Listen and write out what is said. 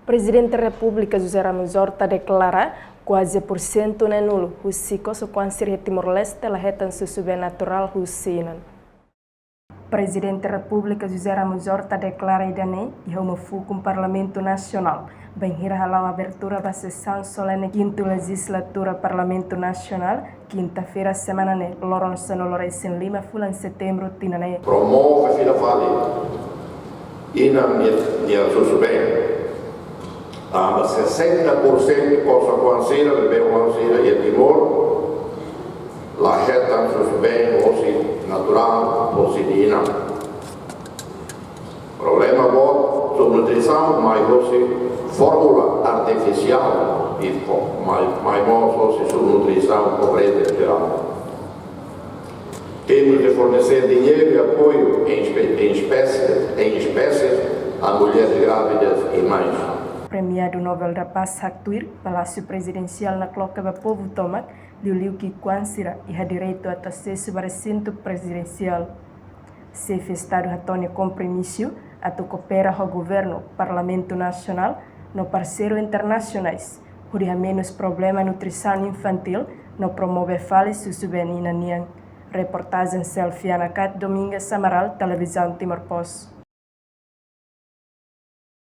Presidente da República José Ramos Horta declara quase por cento nulo o ciclo com Timor-Leste la retan sobrenatural husinan. Presidente da República José Ramos Horta declara idane e homofu com o Parlamento Nacional. Bem a abertura da sessão solene quinta legislatura Parlamento Nacional, quinta-feira semana ne Lourenço Lourenço Lima fulan setembro tinane. Promove fila vale ina minha susubem. 60% cosa considera bebeu considera e Timor la reta susubem osi natural osi dina. Problema bom subnutrição mas osi fórmula artificial e mais osi subnutrição pobreza geral. Temos de fornecer dinheiro e apoio em espécies a mulheres grávidas e mães. Premiado Nobel da Paz Haktuir, Palácio Presidencial na Cloca do Povo Tomac, Liu que Kwansira e a direito a acesso para recinto presidencial. Chefe Estado Antônio compromisso a coopera ao governo, Parlamento Nacional, no parceiro internacionais, por menos problema nutrição infantil, no promove fales subenina niang. Reportagem Selfie Anacat Domingues Samaral, Televisão Timor Post.